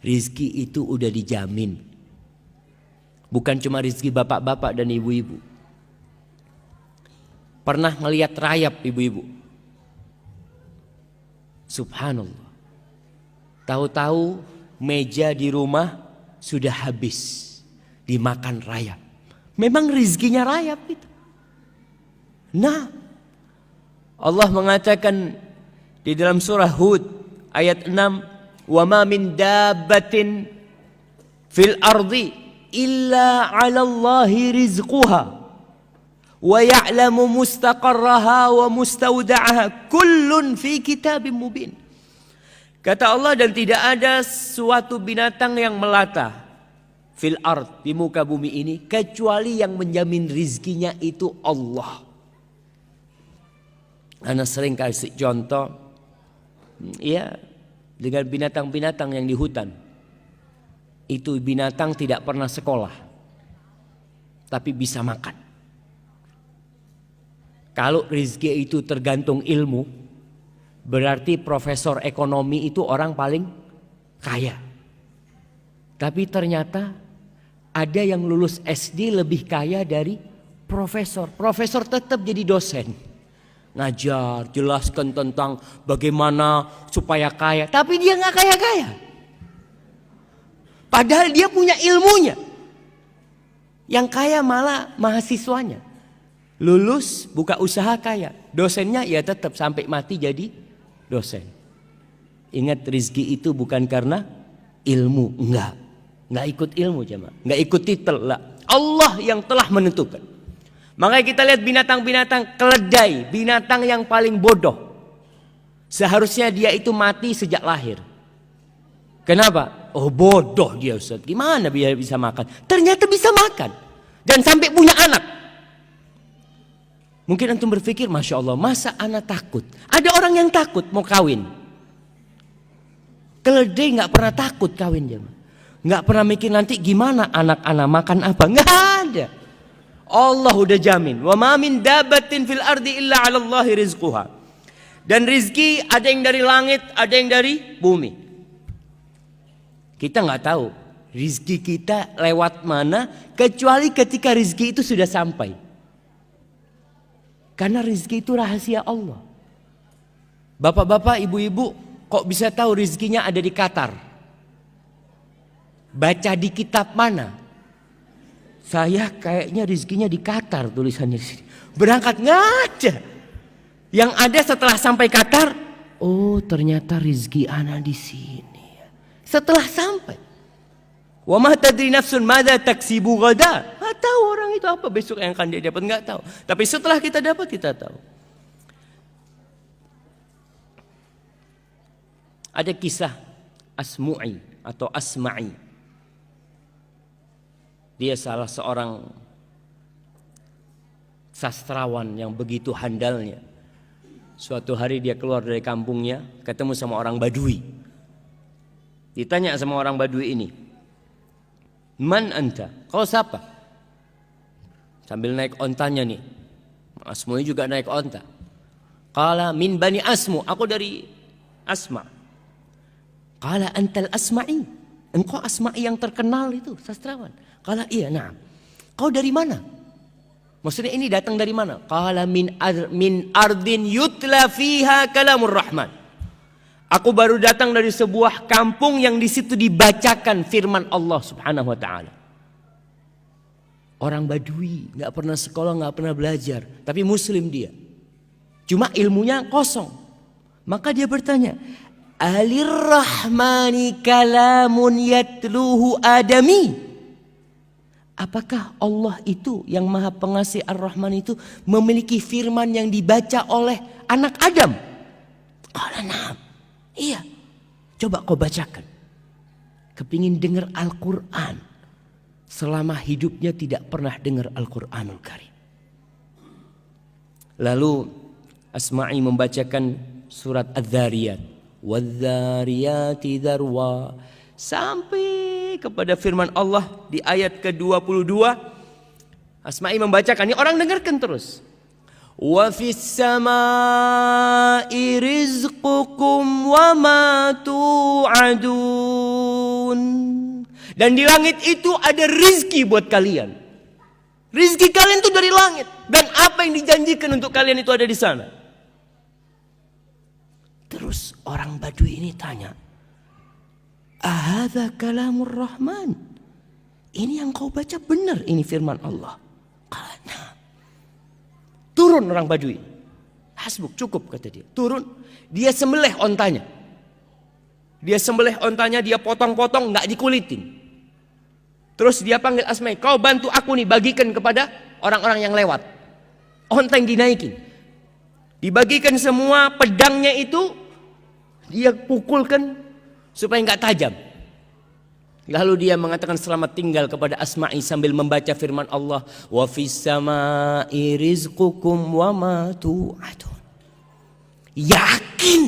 rizki itu udah dijamin. Bukan cuma rizki bapak-bapak dan ibu-ibu. Pernah ngelihat rayap ibu-ibu? Subhanallah. Tahu-tahu meja di rumah sudah habis dimakan rayap. Memang rizkinya rayap itu. Nah, Allah mengatakan di dalam surah Hud ayat 6, "Wa ma min dabbatin fil ardi illa 'ala Allahi rizquha wa ya'lamu mustaqarraha wa mustawda'aha kullun fi kitabim mubin." Kata Allah, dan tidak ada suatu binatang yang melata fil ard, di muka bumi ini, kecuali yang menjamin rizkinya itu Allah. Ana sering kasih contoh, ya, dengan binatang-binatang yang di hutan. Itu binatang tidak pernah sekolah, tapi bisa makan. Kalau rizki itu tergantung ilmu, berarti profesor ekonomi itu orang paling kaya. Tapi ternyata ada yang lulus SD lebih kaya dari profesor. Profesor tetap jadi dosen, ngajar, jelaskan tentang bagaimana supaya kaya. Tapi dia nggak kaya-kaya. Padahal dia punya ilmunya. Yang kaya malah mahasiswanya. Lulus buka usaha kaya. Dosennya ya tetap sampai mati jadi dosen. Ingat, rizki itu bukan karena ilmu. Enggak ikut ilmu jemaah. Enggak ikut titel lah. Allah yang telah menentukan. Makanya kita lihat binatang-binatang keledai, binatang yang paling bodoh. Seharusnya dia itu mati sejak lahir. Kenapa? Oh, bodoh dia, Ustaz. Gimana biar bisa makan? Ternyata bisa makan. Dan sampai punya anak. Mungkin antum berpikir, Masya Allah, masa anak takut? Ada orang yang takut mau kawin. Keledai gak pernah takut kawin jemaah. Gak pernah mikir nanti gimana anak-anak makan apa. Gak ada. Allah udah jamin. Wa ma min dabbatin fil ardi illa 'ala Allahi rizquha. Dan rizki ada yang dari langit, ada yang dari bumi. Kita nggak tahu rizki kita lewat mana, kecuali ketika rizki itu sudah sampai. Karena rizki itu rahasia Allah. Bapak-bapak, ibu-ibu, kok bisa tahu rizkinya ada di Qatar? Baca di kitab mana? Saya kayaknya rizkinya di Qatar, tulisannya di sini. Berangkat nggak ada. Yang ada setelah sampai Qatar, oh ternyata rizki ana di sini. Setelah sampai, wa ma tadri nafsun madza taksibu ghada. Nggak tahu orang itu apa besok yang akan dia dapat, nggak tahu. Tapi setelah kita dapat, kita tahu. Ada kisah Asmu'i atau Asma'i. Dia salah seorang sastrawan yang begitu handalnya. Suatu hari dia keluar dari kampungnya, ketemu sama orang Badui. Ditanya sama orang Badui ini, "Man anta?" Kau siapa? Sambil naik ontanya nih. Asmu'i juga naik onta. Qala min bani Asmu, aku dari Asma. Qala antal Asma'i, engkau Asma'i yang terkenal itu, sastrawan. Qala iya, na'am. Kau dari mana? Maksudnya ini datang dari mana? Qala min ardin yutla fiha kalamur rahman. Aku baru datang dari sebuah kampung yang di situ dibacakan firman Allah Subhanahu wa taala. Orang Badui, nggak pernah sekolah, nggak pernah belajar, tapi muslim dia. Cuma ilmunya kosong. Maka dia bertanya, "Alirrahmani kalamun yatluhu adami?" Apakah Allah itu yang Maha Pengasih Ar-Rahman itu memiliki firman yang dibaca oleh anak Adam? Qala na'am. Iya. Coba kau bacakan. Kepingin dengar Al-Quran. Selama hidupnya tidak pernah dengar Al-Quranul Karim. Lalu Asma'i membacakan surat Adz-Dzariyat. Wadz-Dzariyati dzarwa. Sampai kepada firman Allah di ayat ke-22. Asma'i membacakan. Ini orang dengarkan terus. Wa fis samaa'i rizqukum wa ma tu'adun. Dan di langit itu ada rizki buat kalian. Rizki kalian itu dari langit. Dan apa yang dijanjikan untuk kalian itu ada di sana. Terus orang Badui ini tanya, ahadza kalamur rahman? Ini yang kau baca benar, ini firman Allah. Nah. Turun orang Badui. Hasbuk, cukup kata dia. Turun, dia sembelih ontanya. Dia potong-potong, nggak dikulitin. Terus dia panggil Asma'i, kau bantu aku nih, bagikan kepada orang-orang yang lewat. Onta yang dinaikin. Dibagikan semua, pedangnya itu dia pukulkan supaya nggak tajam. Lalu dia mengatakan selamat tinggal kepada Asma'i sambil membaca firman Allah, wa fis sama'i rizqukum wa ma tu'adun. Yakin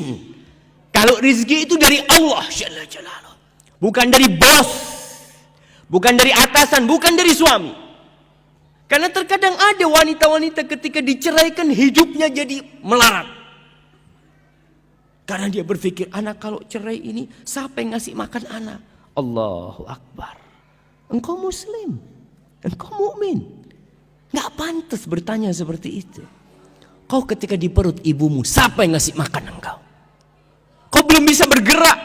kalau rizki itu dari Allah Jalla Jalaluh, bukan dari bos, bukan dari atasan, bukan dari suami. Karena terkadang ada wanita-wanita ketika diceraikan hidupnya jadi melarat. Karena dia berpikir, anak kalau cerai ini siapa yang ngasih makan anak? Allahu Akbar. Engkau muslim, engkau mukmin, nggak pantas bertanya seperti itu. Kau ketika di perut ibumu, siapa yang ngasih makan engkau? Kau belum bisa bergerak,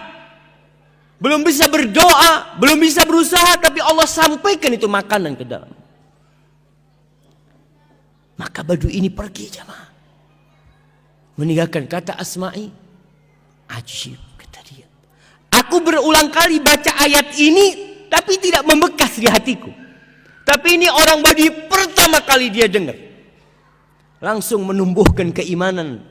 belum bisa berdoa, belum bisa berusaha, tapi Allah sampaikan itu makanan ke dalam. Maka Badui ini pergi jamaah, meninggalkan kata Asma'i. Ajib kata dia, aku berulang kali baca ayat ini tapi tidak membekas di hatiku. Tapi ini orang Badui pertama kali dia dengar, langsung menumbuhkan keimanan.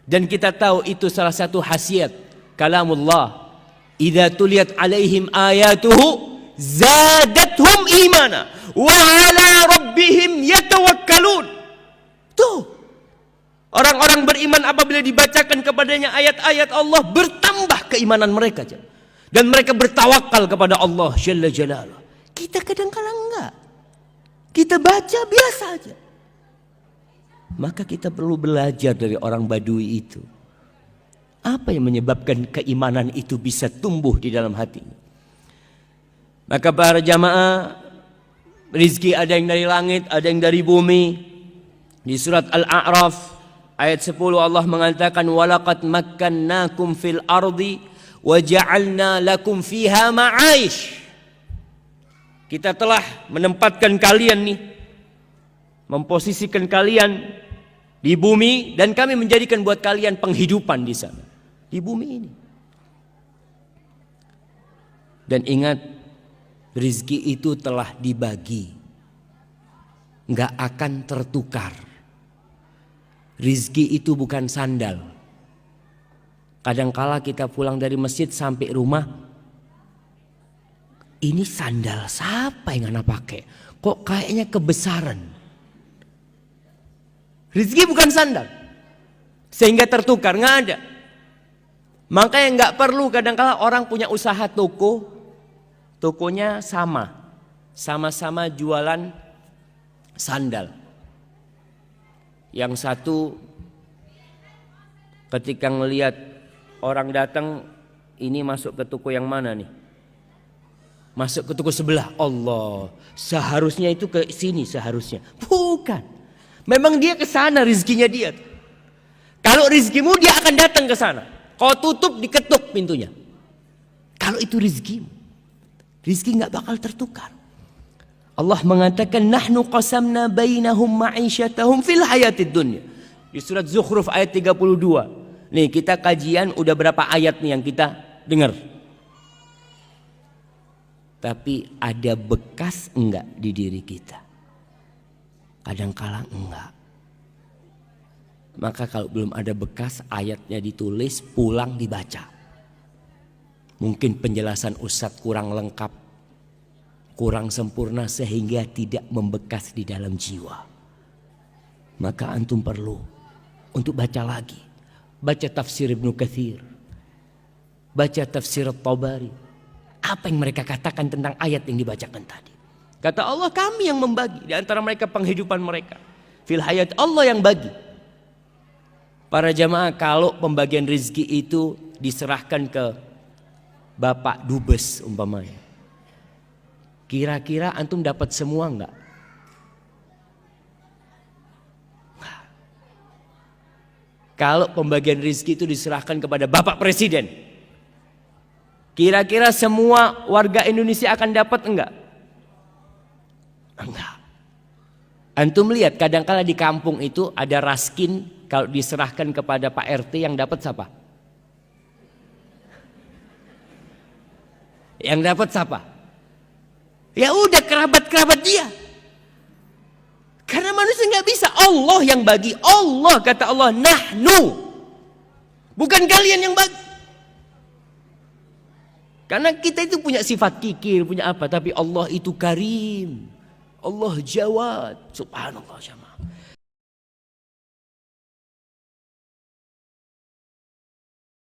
Dan kita tahu itu salah satu khasiat kalamullah, idza tuliyat alaihim ayatuhu zadathum imana wa ala rabbihim yatawakkalun. Tuh, orang-orang beriman apabila dibacakan kepadanya ayat-ayat Allah, bertambah keimanan mereka, dan mereka bertawakal kepada Allah Jalla Jalaluh. Kita kadang-kadang enggak, kita baca biasa aja. Maka kita perlu belajar dari orang Badui itu. Apa yang menyebabkan keimanan itu bisa tumbuh di dalam hatinya? Maka para jamaah, rizki ada yang dari langit, ada yang dari bumi. Di surat Al-A'raf ayat 10 Allah mengatakan, walaqad makkannakum fil ardi wa ja'alna lakum fiha ma'aish. Kita telah menempatkan kalian nih, memposisikan kalian di bumi, dan kami menjadikan buat kalian penghidupan di sana, di bumi ini. Dan ingat, rizki itu telah dibagi, nggak akan tertukar. Rizki itu bukan sandal. Kadangkala kita pulang dari masjid sampai rumah, ini sandal siapa yang anak pakai? Kok kayaknya kebesaran? Rizki bukan sandal sehingga tertukar, nggak ada. Makanya nggak perlu kadangkala orang punya usaha toko, tokonya sama-sama jualan sandal. Yang satu ketika ngelihat orang datang, ini masuk ke toko yang mana nih? Masuk ke toko sebelah. Allah, seharusnya itu ke sini seharusnya. Bukan. Memang dia ke sana rizkinya dia. Kalau rizkimu dia akan datang ke sana. Kau tutup, diketuk pintunya. Kalau itu rizkimu, rizki nggak bakal tertukar. Allah mengatakan, nahnu qasamna bainahum ma'isyatahum fil hayatid dunya. Di surat Zukhruf ayat 32. Nih kita kajian udah berapa ayat nih yang kita dengar. Tapi ada bekas enggak di diri kita? Kadang-kala enggak. Maka kalau belum ada bekas, ayatnya ditulis, pulang dibaca. Mungkin penjelasan Ustadz kurang lengkap, kurang sempurna sehingga tidak membekas di dalam jiwa. Maka antum perlu untuk baca lagi. Baca tafsir Ibnu Katsir, baca tafsir At-Tabari. Apa yang mereka katakan tentang ayat yang dibacakan tadi? Kata Allah, kami yang membagi di antara mereka penghidupan mereka. Fil hayat, Allah yang bagi. Para jamaah, kalau pembagian rizki itu diserahkan ke Bapak Dubes umpamanya, Kira-kira antum dapat semua enggak? Kalau pembagian rezeki itu diserahkan kepada Bapak Presiden, kira-kira semua warga Indonesia akan dapat enggak? Enggak. Antum lihat kadang-kala di kampung itu ada raskin, kalau diserahkan kepada Pak RT yang dapat siapa? Yang dapat siapa? Ya udah kerabat-kerabat dia. Karena manusia nggak bisa, Allah yang bagi. Allah, kata Allah, nahnu, bukan kalian yang bagi. Karena kita itu punya sifat kikir, punya apa, tapi Allah itu karim, Allah jawad, subhanallah.